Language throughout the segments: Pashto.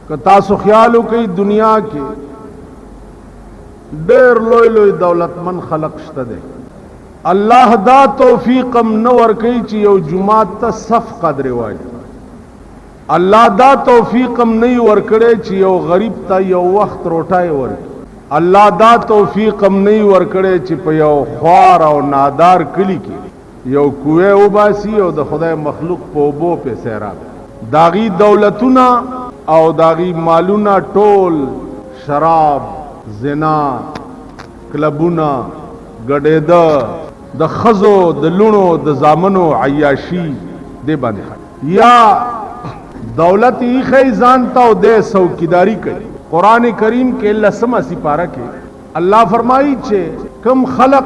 که تاسو خیال وکئ دنیا کې ډېر لوی لوی دولتمن خلق شته دی، الله دا توفیق هم نه ورکوي چې یو جماعت ته صف قدر وایي. الله دا توفیق هم نه ورکړي چې یو غریب ته یو وخت روټای ورکړي. الله دا توفیق هم نه ورکړي چې په یو خوار او نادار کلی کې یو کوه وباسي او د خدای مخلوق په اوبو په سیراب. داغي دولتونه او داغي مالونه ټول شراب، زنا، کلبونه، ګډېده، د خزو د لونو د زامنو عیاشي دی باندې یا دولت ای خیزان تا او دے سوکیداری کئی. قرآن کریم کے لسمہ سپارہ کے اللہ فرمائی چھے کم خلق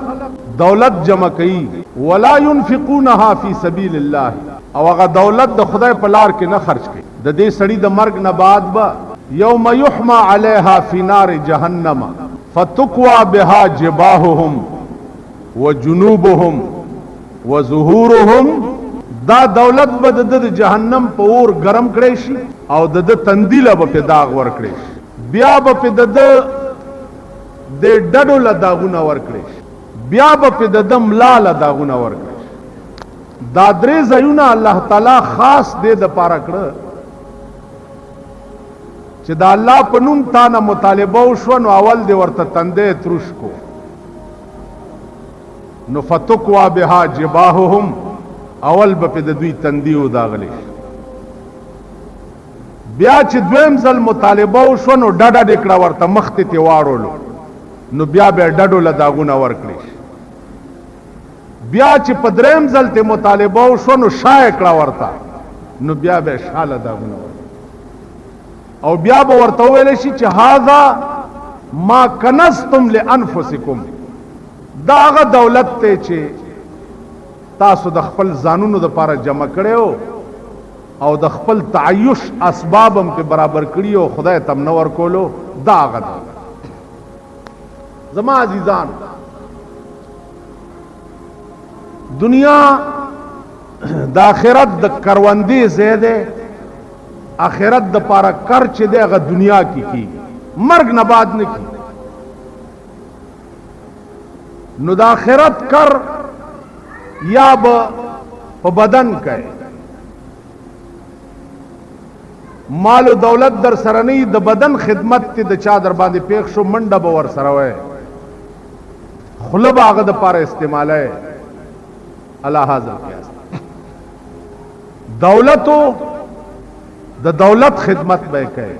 دولت جمع کئی ولا ينفقونها فی سبیل اللہ او اگا دولت دا خدای پلار کے نہ خرچ کئی دا دے سڑی دا مرگ نباد با یوم یحما علیہا فی نار جہنم فتقوا بها جباہهم وجنوبهم وظهورهم. دا دولت به د جهنم په اور گرم کړي شي او د تندیله به په داغ ور کړي شي، بیا به په د ډډو له داغونه ور کړي شي، بیا به په د ملا له داغونه ور کړي شي. دا درې ځایونه الله تعالی خاص دې د پاره کړه چې دا الله په نوم تا نه مطالبه وشو نو اول دې ورته تندې تروش کو نو فتقوا بها جباههم اول به په دوی تندیو داغلی. بیا چې دویم ځل مطالبه وشو نو ډډه ډکړه ورته مخته تی واړولو نو بیا به ډډو له داغونه ورکړي. بیا چې په دریم ځل ته مطالبه وشو نو شای کړه ورته نو بیا به شاله داغونه او بیا به ورته ویل شي چې هاذا ما کنزتم لانفسکم. دا هغه دولت ته چې تاسو د خپل ځانونو د پاره جمع کړو او د خپل تعیش اسباب هم په برابر کړیو خدای تم نور کولو. دا غد زما عزیزان دنیا د آخرت د کروندې زیاده آخرت د پاره کر چې دغه دنیا کی مرګ نه بعد نه کی نو د آخرت کر یا په بدن کئ مال و دولت در سره نه د بدن خدمت ته د چا در باندې پیښ شو منډه به ور سره وای خلب هغه د پاره استعماله الله حاضر کیاست. دولتو د دولت خدمت به کئ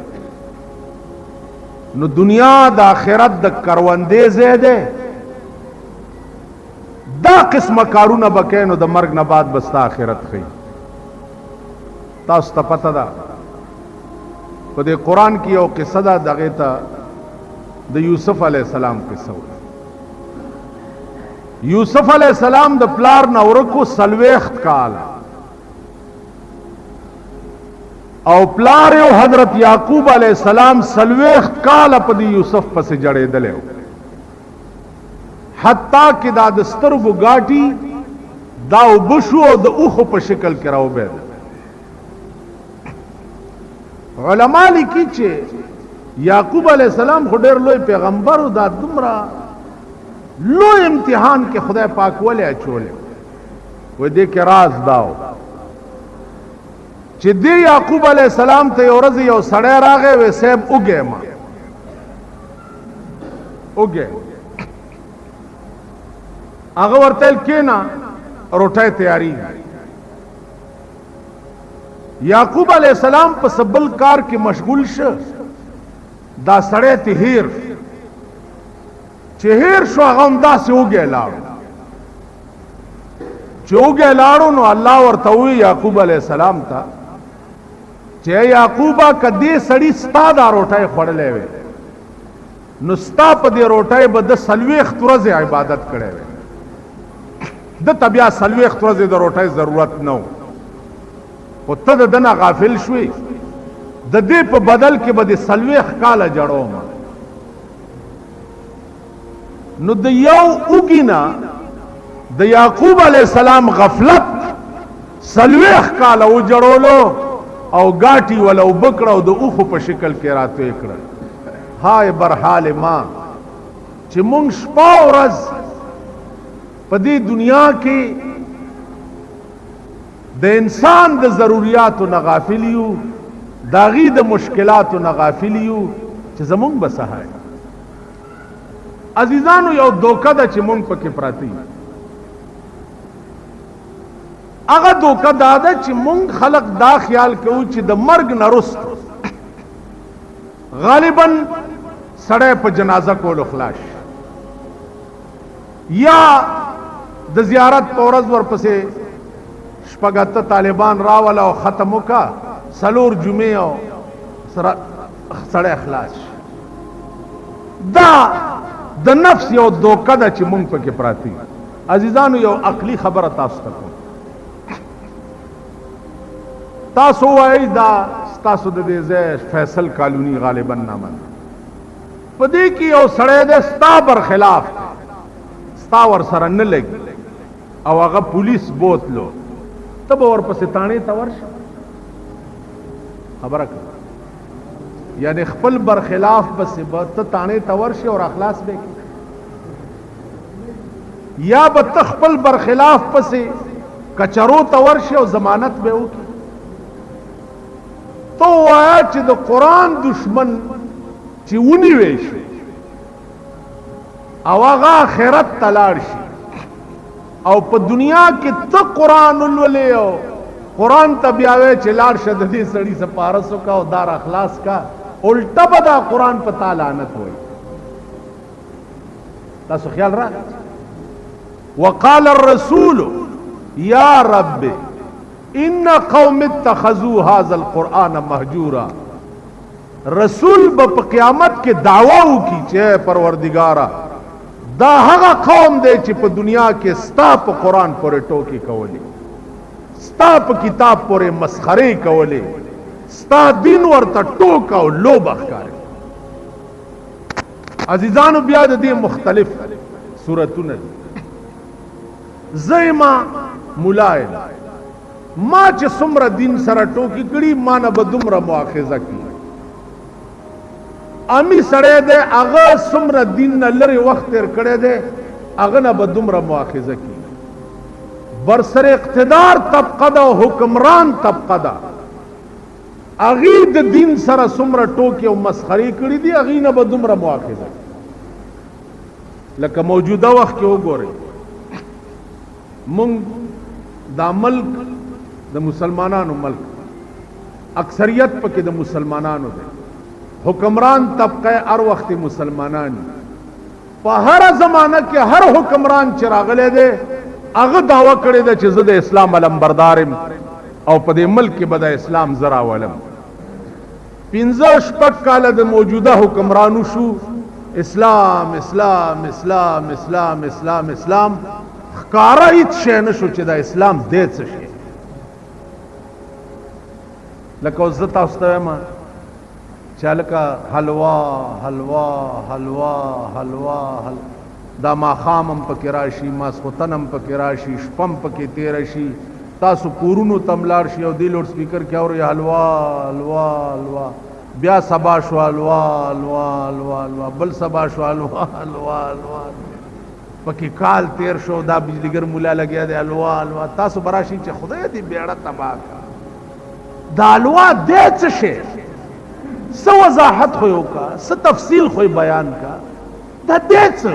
نو دنیا د آخرت د کروندې زیاده دا قسمه کارونه بکینو د مرگ نه بعد بستا آخرت خی. تاسو ته پته ده په دې قرآن کې یو قصه ده دغه ته د یوسف علی السلام قصه. یوسف علی السلام د پلار نه ورکو سلويخت کال او پلار یو حضرت یعقوب علی السلام سلويخت کال په دې یوسف پسې جړېدل حتی کې دا د سترګو غاټي دا وبشو د اوخو په شکل کې راوبېد. علما لیکي چې یعقوب علی السلام خو ډېر لوی پیغمبر او دا دومره لوی امتحان کې خدای پاک ولې اچولې و دې کې راز داو چې دې یعقوب علی السلام ته یو ورځ یو سړی راغی و صاحب اوګه ما اوګه هغه ورته کینا روټه تیاری. یعقوب علیہ السلام په سبل کار کې مشغول شه دا سړی ته هیر چې هیر شو هغه هم داسې وګی لاړو چې وګی لاړو نو الله ورته وی یعقوب علیہ السلام ته چې یعقوبه کدی سړی ستا دا روټه خوړلې وي نو ستا په دې روټه به د سلويخت ورځې عبادت کړې وي د طبيعه سلويخت ورځې د روټه ضرورت نه او ته دنه غافل شوي د دې په بدل کې به د سلويخت کاله جوړو نو د یو اوګینا د یعقوب علی السلام غفلت سلويخت کاله و جوړولو او گاټي ولا وبکړه او د اوخو په شکل کې راته کړه. هاي برحال ما چې مونږ شپه او ورځ په دې دنیا کې د انسان د ضرورتو نه غافل یو، داغي د مشکلاتو نه غافل یو چې زمونږ بسهای. عزیزانو یو دوکه ده چې مونږ پکې پراتی، هغه دوکه دا ده چې مونږ خلق دا خیال کوو چې د مرګ نه وروسته غالبا سړی په جنازه کولو خلاص یا د زیارت په ورځ ورپسې شپږ طالبان راول او ختم وکا سلور جمعه او سړی خلاص. دا د نفس یو دوکه ده چې مونږ پکې پراتی. عزیزانو یو عقلی خبره تاسو ته کوم، تاسو وایي دا تاسو د دې ځای فیصل کالونی غالبا نامه په دې کې یو سړی د ستا برخلاف ستا ور سره نه لګي او هغه پولیس بوتلو، ته به ورپسې تاڼې ته ورشه خبره کوي، یعنی خپل برخلاف پسې به ته تاڼې ته ورشي او اخلاص به یا به ته خپل برخلاف پسې کچرو ته ورشي او ضمانت به وکړي. تو وایا چې د قرآن دشمن چې ونیوي شي او هغه آخرت ته لاړ شي او په دنیا کې ته قرآن ولولې او قرآن ته بیا وایې چې لاړ شه د دې سړي سپارس وکړه او دار اخلاص کا، الټه به دا قرآن په تا لعنت وایي. تاسو خیال را وقال الرسول یا رب ان قوم اتخذوا هذا القرآن مهجورا. رسول په قیامت کې دعوا وکړي چې پروردگارا دا هغه قوم دی چې په دنیا کې ستا په قرآن پورې ټوکی کولی، ستا په کتاب پورې مسخرې کولی، ستا دین ورته ټوک او لوبه ښکاري. عزیزانو بیا د دې مختلف صورتونه دي. زیما مولای ما چې څومره دین سره ټوکی کړي ما نه به دومره مؤاخذه کړي، امی سړی دی هغه څومره دین نه لرې وخت تیر کړی دی هغه نه به دومره مؤاخذه کړي. برسر اقتدار طبقه ده او حکمران طبقه ده، هغې د دین سره څومره ټوکې او مسخرې کړي دي هغې نه به دومره مؤاخذه کړي. لکه موجوده وخت کې وګورئ مونږ دا ملک د مسلمانانو ملک، اکثریت پکې د مسلمانانو دی، حکمران طبقه هر وخت مسلمانان، په هر زمانه کې هر حکمران چې راغلی دی هغه دعوه کړې ده چې زه د اسلام علمبردار یم او په دې ملک کې به د اسلام زه راولم. 15 کاله د موجوده حکمرانو شو اسلام اسلام اسلام اسلام اسلام اسلام، ښکاره هیڅ شی نه شو چې د اسلام دی څه شی. لکه اوس زه تاسو ته وایم چې هلکه حلوا حلوا حلوا حلوا دا ماښام هم پکې راشي، ماسخوتن هم پکې راشي، شپه هم پکې تېره شي، تاسو کورونو ته هم لاړ شي او دې لوډ سپیکر کې اورئ حلوا حلوا حلوا، بیا سبا شو حلوا حلوا حلوا حلوا، بل سبا شو حلوا حلوا حلوا، پکې کال تیر شو دا بجلیګر مولا لګیا دی حلوا حلوا. تاسو به راشئ چې خدای دې بیړه تباه کړه. دا حلوا دی څه شی؟ څه وضاحت خو یې وکړه، څه تفصیل خو یې بیان کړه، دا دی څه؟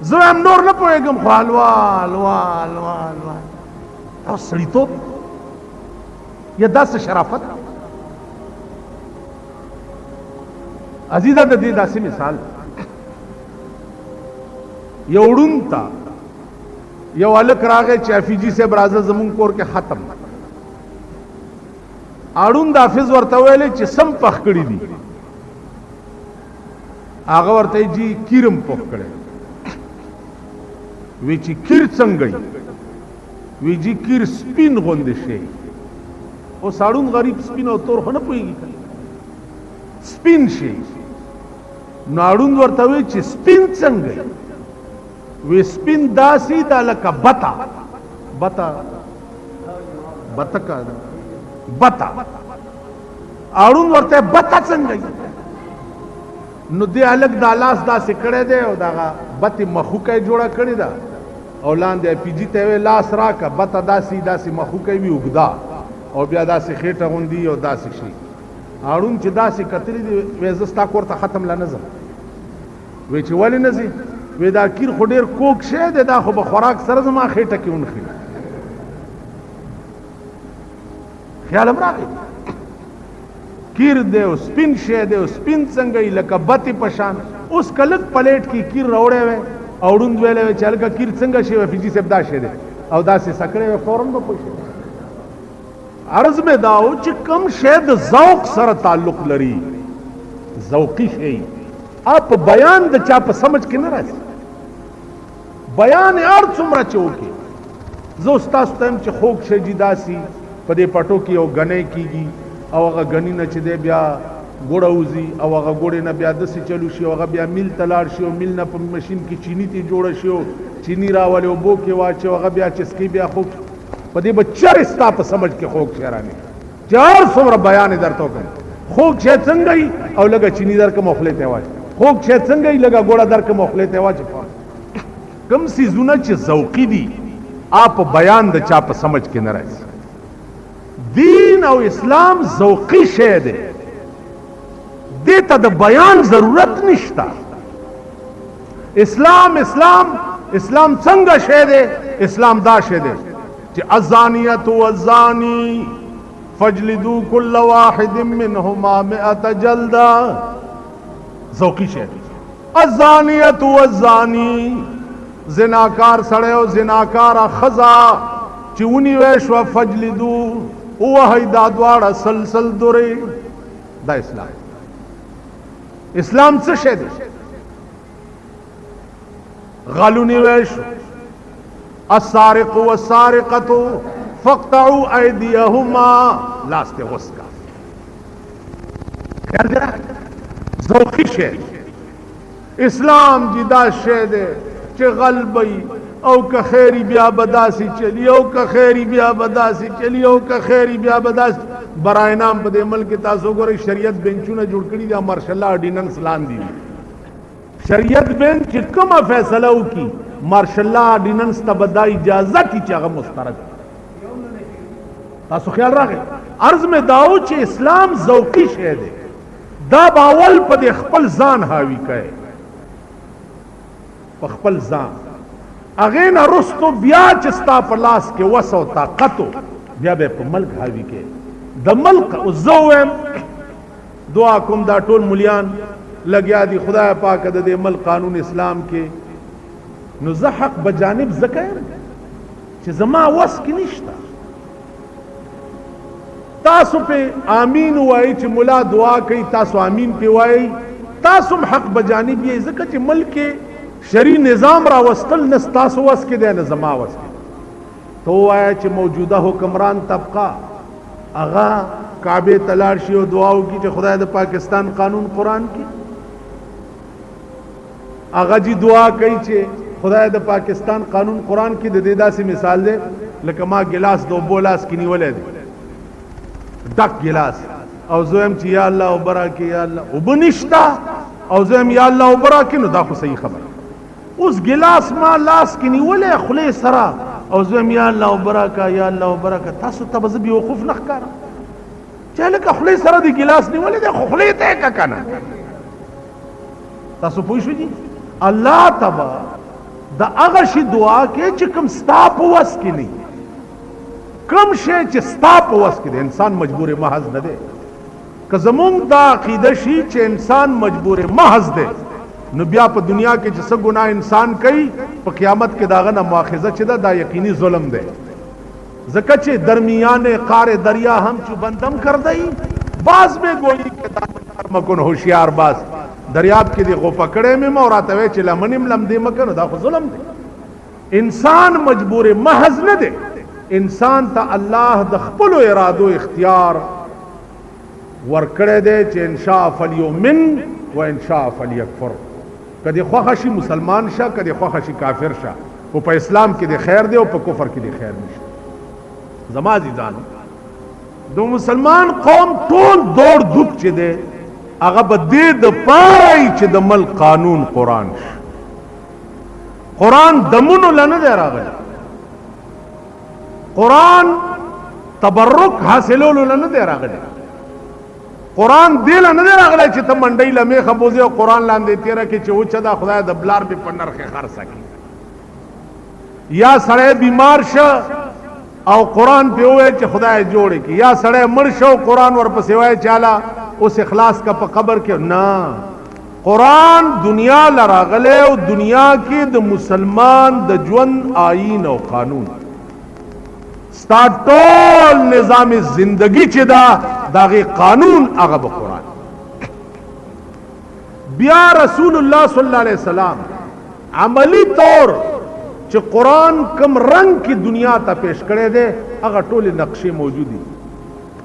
زه هم نور نه پوهېږم خو حلوا حلوا حلوا حلوا. دا سړیتوب یا داسې شرافت؟ عزیزه د دې داسې مثال یو ړوند ته یو هلک راغی چې حفیظي صاحب راځه زمونږ کور کې ختم، اړوند حافظ ورته ویلی چې سم پخ کړي دي، هغه ورته جی کیرم پخ کړی، وی چې کیر څنګه وی جی کیر سپین غوندې شي. اوس اړوند غریب سپین او تور خو نه پوهېږي، سپین شي. نو اړوند ورته وی چې سپین څنګه وی سپین داسې دا لکه بطه بطه بطه کا بتا اړون ورته بتا څنګه نو دې الګ د لاس دا سکړې ده او دا بت مخوکه جوړه کړی دا او لاندې پی جی ته لاس راکا بتا داسي مخوکه وی وګدا او بیا داسي خېټه غوندي او داسي شي اړون چې داسي کتلې دي وېزستا کوړه ختم لا نظر وی چې ولې نزي وې دا کیر خو ډیر کوک شه ده دا خو به خوراک سره زما خېټه کې ونخي خیال راغی کیر دی او سپین شه دی او سپین څنګه لکه بتی پشان اوس کلک پلیټ کې کیر راوړې وې اوړوند ویلې چې هلکه کیر څنګه شي وې فيجي سبدا شه دی او داسې سکړې وې فورن به پوښي عرض میں داو چې کم شه د ذوق سره تعلق لري ذوقي شي اپ بیان د چا په سمجھ کې نه راځي بیان هر څومره چوکي زه استاد تم چې خوک شي جداسي په دې پټو کې او غنې کیږي او هغه غنی نه چې دی بیا ګوړه وزي او هغه ګوړې نه بیا دسي چلو شي او هغه بیا میل تلاړ شي او میل نه په ماشين کې چینی ته جوړ شي او چینی راولې او بو کې واچي هغه بیا چسکی بیا خوک په دې بچر استا په سمجھ کې خوک شهراني چار څومره بیان درته کوم خوک شه څنګه او لګه چینی در کې مخلې ته واچي خوک شه څنګه لګه ګوړه در کې مخلې ته واچي کم سی زونه چې ذوقي دي آپ بیان د چا په سمجھ کې نه راځي دین او اسلام ذوقي شی دی دیتا د بیان ضرورت نشتا اسلام څنګه شی دی اسلام دا شی دی چې الزانیة والزانی فاجلدوا كل واحد منهما 100 جلدہ ذوقي شی دی الزانیة والزانی زناکار سړی او زناکار خزا چې ونی وشو فجلدو او هيدا دواړه سلسل درې دا اسلام څه شه دی غلونی وشو السارق والسارقه فاقطعوا ايديهما لاسته وسکا خیال دی ذوقي شه اسلام جدا شه دی چې غلبي او که خیری بیا بداسي چلی او که خیری بیا بداسي چلی او که خیری بیا بداس برای نام په دې ملک تاسو ګورئ شریعت بنچونه جوړ کړی دا مارشل الله اورډیننس لاندې شریعت بنچ چې کومه فیصله وکي مارشل الله اورډیننس ته بدا اجازه کی چې هغه مسترد تاسو خیال راغی عرض میں داو چې اسلام ذوقي شی دی دا باول په خپل ځان حاوی کړي خپل ځان اغه نه رستو بیا چې ستا په لاس کې وسو طاقتو بیا به په ملک حاوی کې د ملک او زوم دعا کوم دا ټول مليان لګیا دي خدای پاک د دې ملک قانون اسلام کې نو زه حق بجانب ذکر چې زما وس کې نشته تاسو په امين وای چې مولا دعا کوي تاسو امين په وای تاسو حق بجانب یې ځکه چې ملک شری نظام را وستل نستاسو وس کې دی نه زما وس کې تو وای چې موجوده حکمران طبقه اغا کعبه تلار شي او دعاو کی چې خدای د پاکستان قانون قران کې اغا جی دعا کوي چې خدای د پاکستان قانون قران کې د دې داسې مثال دی لکه ما ګلاس دو بولاس کې نیولې دی ډک ګلاس او زویم چې یا الله وبرکه یا الله وبنشتا او زویم یا الله وبرکه نو دا خو صحیح خبره اوس ګلاس ما لاس کې نیولې خله سره او زویم یا الله وبرکه یا الله وبرکه تاسو ته به وقوف نه ښکار چې لکه خله سره دی ګلاس نیولې د خله ته کا کنه تاسو پوه شئ الله تبا دا هغه شی دعا کې چې کوم ستا په وس کې نه کوم شی چې ستا په وس کې دی انسان مجبور محض نه دی که زمونږ دا عقیده شي چې انسان مجبور محض دی نو بیا په دنیا کې چې څه ګناه انسان کوي په قیامت کې داغه نه مؤاخذه چې دا یقیني ظلم دی ځکه چې درمیان قار دریا هم چوبندم کر دی باز میں گوئی کے دامن مکن ہوشیار باز دریاب کې دی غو پکړې مې موراته وی چې لمنم لم دی مکن دا خو ظلم دی انسان مجبور محض نه دی انسان ته الله د خپل ارادو اختیار ورکړی دی چې ان شاء فلیؤمن و ان شاء فلیکفر کدی خوښ شي مسلمان شه کدی خوښ شي کافر شه او په اسلام کې دی خیر دی او په کفر کې دی خیر نشته زما عزیزانو د مسلمان قوم ټول دوړ دوب چې دی هغه به دې د پاره چې د ملک قانون قرآن قرآن دمونو لنه دی راغلی قرآن تبرک حاصلولو لنه دی راغلی قرآن دی لنه دی راغلی چې ته منډۍ لمې خبوزې او قرآن لاندې تیره کې چې اوچه دا خدای د بلار به په نرخې خرڅه کړي یا سړی بیمار شه او قرآن پہ ہوئے چې خدای جوړ کی یا سړی مړ شو قرآن ورپسې وایي چاله اوس اخلاص کا په قبر کې نه قرآن دنیا لراغله او دنیا کې د مسلمان د ژوند آئین او قانون ستا ټول نظام زندگی چې دا داغه قانون هغه به قرآن بیا رسول الله صلی الله علیه وسلم عملی طور چې قرآن کم رنگ کی دنیا ته پیش کړی دی هغه ټول نقشې موجودي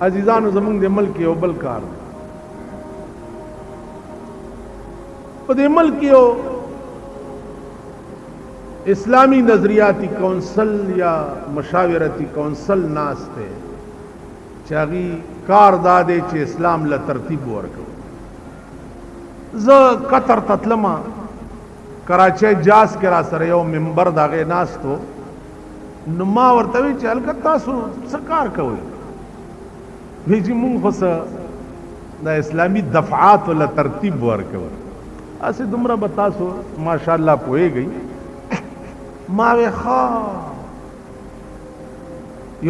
عزیزانو زمونږ د ملک یو بل کار په دې ملک یو اسلامی نظریاتی کونسل یا مشاورتی کونسل ناسته چې هغه کار داده چې اسلام له ترتیب ورکړي زه قطر تتلمه کراچۍ جاز کې را سره یو منبر داغه ناستو نو ما ورته وی چې هلکه تاسو څه کار کوئ وی چې مونږ خو د اسلامي دفعات ولا ترتیب ورکوو اسې دومره به تاسو ماشاءالله پوهېږئ ما وی ښه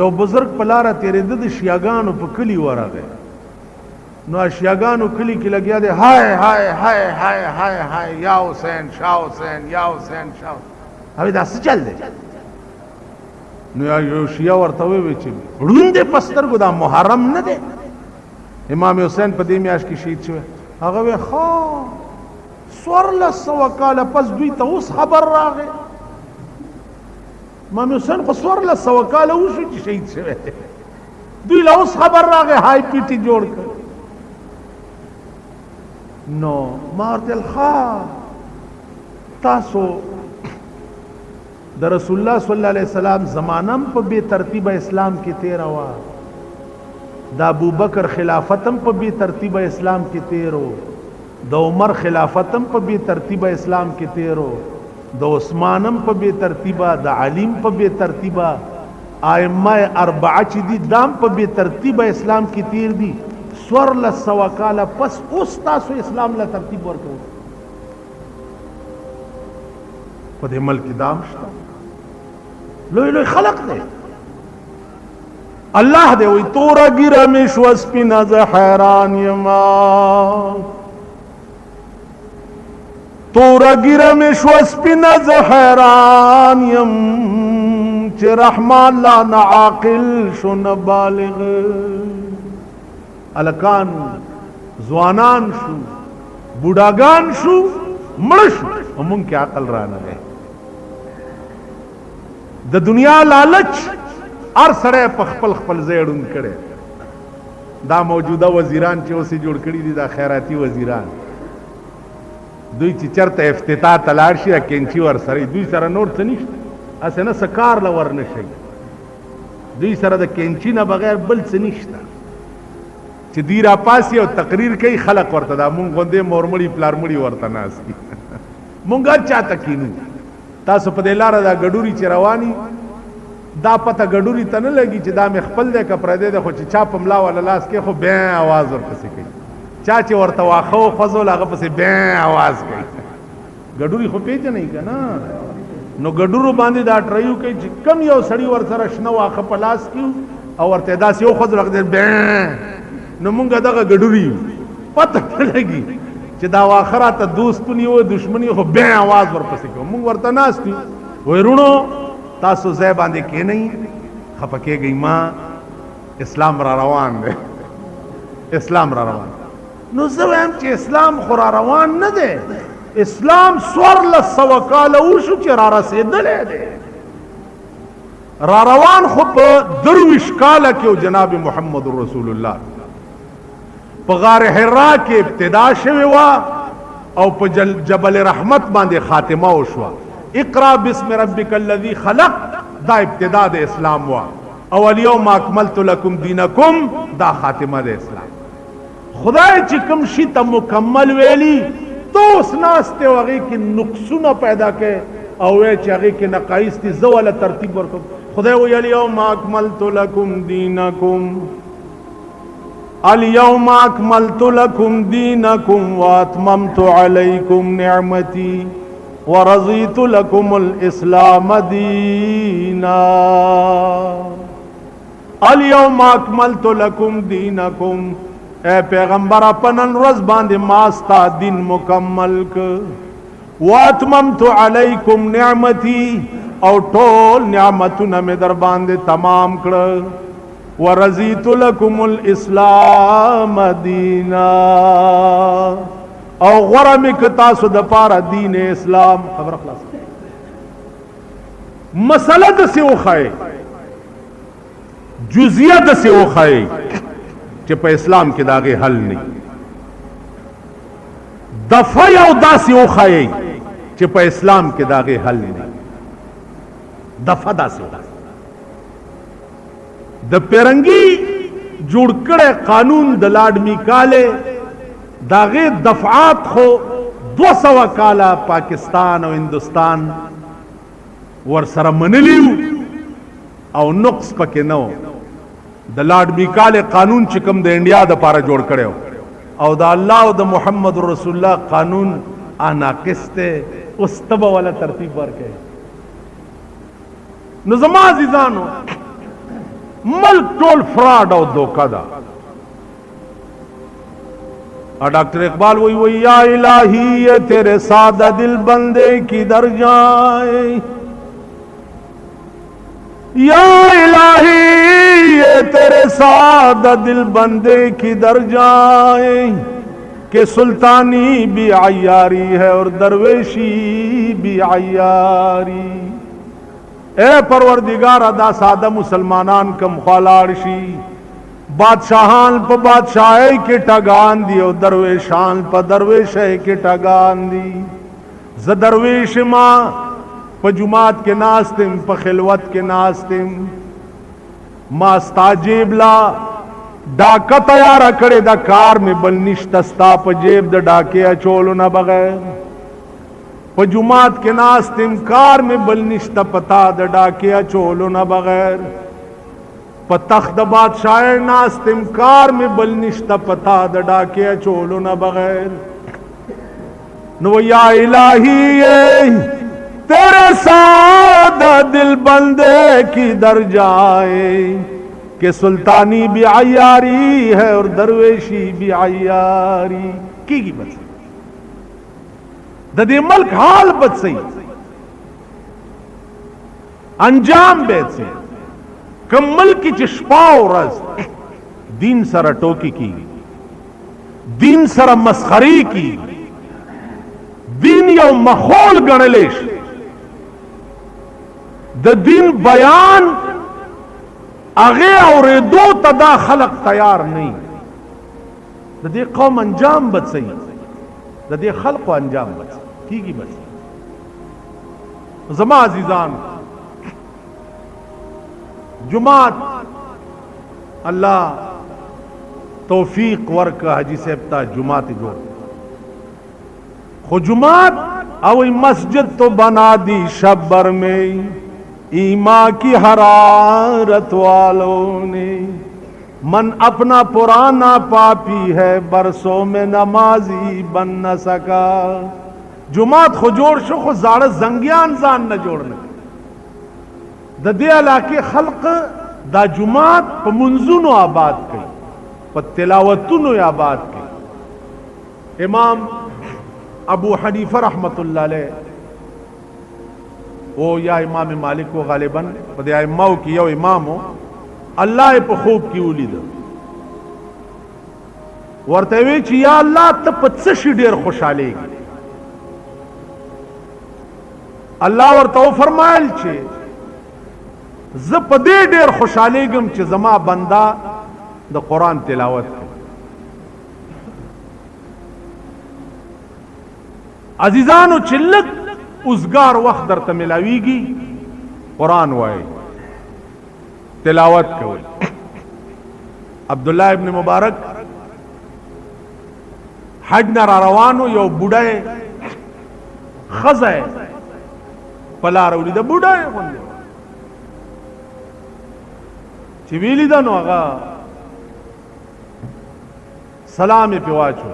یو بزرګ په لاره تېرېده د شیاګانو په کلي ورغی نو اشیاګانو کلی کې لګیا دی هاي هاي هاي هاي هاي هاي یا حسین شاه حسین یا حسین شاه اوی دا څه چل دی نو یو شیعه ورته وی چې ړوند پسترګو دا محرم نه دی امام حسین په دې میاشت کې شهید شوی هغه وی ښه 1400 کاله پس دوی ته اوس خبر راغی امام حسین خو 1400 کاله وشو چې شهید شوی دوی له اوس خبر راغی هاي پیټي جوړ کړ نو مارتل خا تاسو د رسول الله صلی الله علیه وسلم زمانم په بے ترتیب اسلام کې تیرا وا د ابوبکر خلافتم په بے ترتیب اسلام کې تیرو د عمر خلافتم په بے ترتیب اسلام کې تیرو د عثمانم په بے ترتیب د علیم په بے ترتیب ائمه اربعه چې دي دام په بے ترتیب اسلام کې تیر دي 1400 کاله پس اوس تاسو اسلام له ترتیب ورکوي په دې ملک دام شته لوی لوی خلق دی الله دې وي تورا ګیره مې شو سپینا زه حیران یما تورا ګیره مې شو سپینا زه حیران یم چې رحمان لا نعاقل شو نه بالغ الکان ځوانان شو بوډاګان شو مړ شو موږ کې عقل را نه دی د دنیا لالچ هر سړی په خپل خپل ځای ړوند کړی دا موجوده وزیران چې اوس جوړ کړي دي دا خیراتي وزیران دوی چې چرته افتتاح ته لاړ شي کینچي ورسره دوی سره نور څه نشته هسې نه څه کار له ور نه شي دوی سره د کینچي نه بغیر بل څه نشته چې دوی را پاسي او تقریر کوي خلق ورته دا مونږ غوندې مورمړي پلارمړي ورته ناست دي مونږ هر چاته کینو تاسو په دې لاره دا ګډوري چې رواني دا پته ګډوري ته نه لګي چې دا مې خپل دی که پردی دی خو چې چا په ملا ولا لاس کې خو بیا اواز ورپسې کوي چا چې ورته واښه وخوځول هغه پسې بیا اواز کوي ګډوري خو پېژنئ که نه نو ګډورو باندې دا ټریو کوي چې کم یو سړي ورسره شنه واښه په لاس کې او ورته داسې وخوځول هغه بیا نو مونږ دغه ګډوري پته نه لګي چې دا واښه راته دوستونی و دشمني خو بیا اواز ورپسې کوي مونږ ورته ناست یو وایي وروڼو تاسو ځای باندې کېنئ خفه کېږئ ما اسلام را روان دی اسلام را روان نو زه وایم چې اسلام خو را روان نه دی اسلام 1400 کاله وشو چې را رسېدلی دی را روان خو په 23 کاله کې جناب محمد رسول الله په غار حرا کې ابتدا شوی وا او په جبل رحمت باندې خاتمه وشوه اقرا بسم ربک الذی خلق دا ابتدا د اسلام وا او الیوم اکملت لکم دینکم دا خاتمه د اسلام. خدای چې کوم شي ته مکمل ویلی تو اوس ناسته هغه کې نقصونه پیدا کړي او چې هغه کې نقایص دي زوله ترتیب ورکړي. خدای وی الیوم اکملت لکم دینکم اليوم اکملت لکم دینکم واتممت علیکم نعمتی ورضیت لکم الاسلام دینا. اليوم اکملت لکم دینکم اے پیغمبر پنن روز باندې ماستا دین مکمل ک واتممت علیکم نعمتی او ټول نعمتونه مې در باندې تمام کړ ورضیت لکم الاسلام دینا او غره مې ک تاسو د پاره دین اسلام. خبر خلاص. مسله د سی وخای جزئیه د سی وخای چې په اسلام کې داغه حل نه دفع او داسې وخای چې په اسلام کې داغه حل نه دفع داسې د پیرنګي جوړ کړه قانون د لاډ میکاله داغه دفعات خو 200 کاله پاکستان او هندستان ور سره منلیو او نقص پکې نو. د لاډ میکاله قانون چې کوم د انډیا د پاره جوړ کړو او د الله او د محمد رسول الله قانون ناقص ته اوس تبه ولا ترتیب ورکړي. نو زما عزیزانو ملک ټول فراډ او دوکا دا. ڈاکٹر اقبال وی یا الہی یہ تیرے سادہ دل بندے کی در جائے یا الہی یہ تیرے سادہ دل بندے کی در جائے کہ سلطانی بھی عیاری ہے اور درویشی بھی عیاری. اے پروردگار دا سادہ مسلمانان کم خالارشی بادشاہان پا بادشاہی کے ٹگان دی اور درویشان پا درویشی کے ٹگان دی. ز درویش ماں پا جماعت کے ناستم پا خلوت کے ناستم ما ستا جیب لا ڈاکا تیارا کرے دا کار میں بل نشتستا پا جیب دا ڈاکے اچولو نہ بغیر پا جماعت کے ناستم کار میں بل نشتا پتا دا ڈاکے اچولو نہ بغیر پا تخت بادشاہ ناستم کار میں بل نشتا پتا دا ڈاکے اچولو نہ بغیر. نو یا الہی تیرے سادہ دل بندے کی در جائے کہ سلطانی بھی عیاری ہے اور درویشی بھی عیاری کی بس ددی ملک حال بد صحیح انجام بیت سے کم ملک کی چشپاو رز دین سر ٹوکی کی دین سر مسخری کی دین یو مخول گنلیش د دین بیان اغه اوریدو تدا خلق تیار نہیں. د دې قوم انجام بد صحیح د دې خلق انجام بد کیږي بس. زما عزیزان جماعت اللہ توفیق ورک حاجی صاحب تا جماعت جوڑ خو جماعت او مسجد تو بنا دی شبر میں ایمان کی حرارت والوں نے من اپنا پرانا پاپی ہے برسوں میں نمازی بن نہ سکا. جماعت خو جوڑ شو خو زاړه زنگیان ځان نه جوړ نه د دې علاقه خلق دا جماعت په منځونو آباد کړي په تلاوتونو آباد کړي. امام ابو حنیفه رحمت الله علیه او یا امام مالک و غالبا په دې ائمه کې یو امامو الله په خوب کې ولید ورته وی چې یا الله ته په څه شي ډیر خوشالېږي. الله ورته فرمایل چې زه په دې ډیر خوشالېږم چې زما بندا د قران تلاوت کوي. عزیزانو چې لږ اوسګار وخت درته ملاویږي قران وایي تلاوت کوي. عبد الله ابن مبارک حج نه روانو یو بوډای خزه پلار ولید بوډای غوندې چې ویلی دا نو هغه سلام په واچو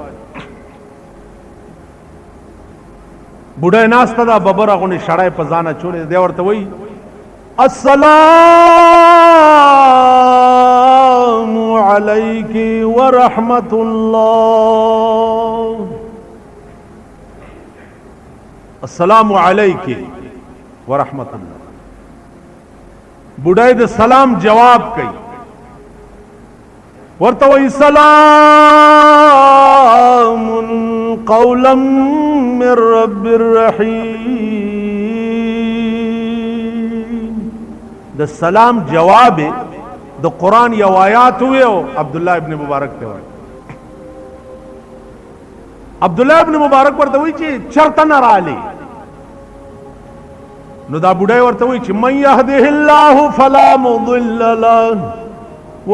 بوډای ناسته دا ببره غونې شړای په ځانه چولې دی ورته وای السلام علیک ورحمت الله السلام علیک ورحمت الله بوډای د سلام جواب کوي ورته وای سلام قولا من رب الرحیم د سلام جواب د قران یو آیات ویو عبد الله ابن مبارک ته وای عبد الله ابن مبارک ورته وای چې چرته نه رالی نو دا بوډای ورته وای چې من يهده الله فلا مضل له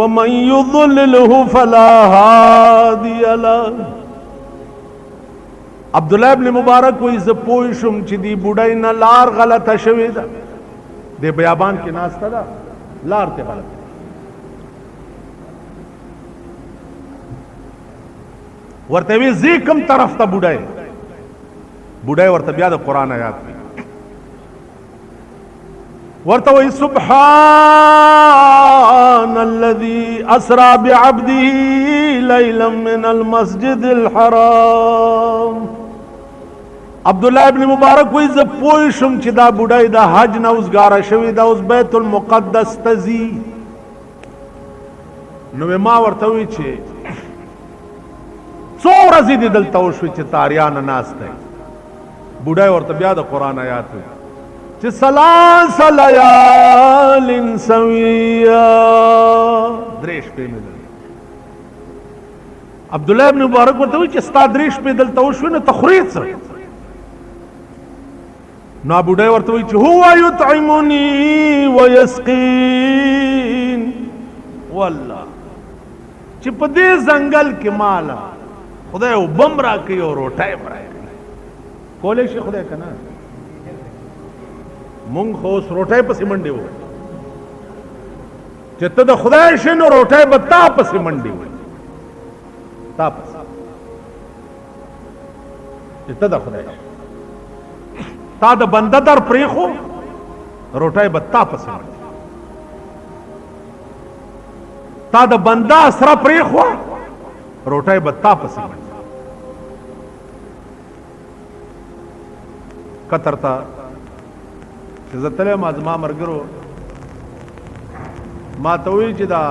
ومن يضلله فلا هادي له عبد الله ابن مبارک وای ز پوه شم چې دی بوډای نه لار غلطه شوې ده د بیابان کې ناسته ده لار ته غلط ورته وی زی کوم طرف ته بوډای ورته بیا د قران آیات ورته وی سبحان الذي اسرا بعبده ليلا من المسجد الحرام عبد الله ابن مبارک وی ز پوه شم چې دا بوډای د حج نه اوسګاره شوی دا اوس بیت المقدس تزي نو ما ورته وی چې څو ورځې دې دلته وشوې چې تاریان ناسته بوډای ورته بیا د قران آیات وی چې ثلاث لیال سویا دریش په مدل عبد الله ابن مبارک ورته وی چې ستا دریش په دلته وشوې نه تخریط سره نو بوډای ورته وی چې هو یطعمنی ويسقین والله چې په دې ځنګل کې مالا خدای وبم را کوي او روټای برای کولې شي خدای کنه مونږ خو روټای پسې منډي وو چې ته د خدای شنو روټای به تا پسې منډي وو تا پسې چې ته د خدای تا د بنده در پریخو روټای به تا پسې منډي تا د بنده سره پریخو روټای به تا پسې منډي قطر ته چې زه تللی ما زما ملګرو ما ته وویل چې دا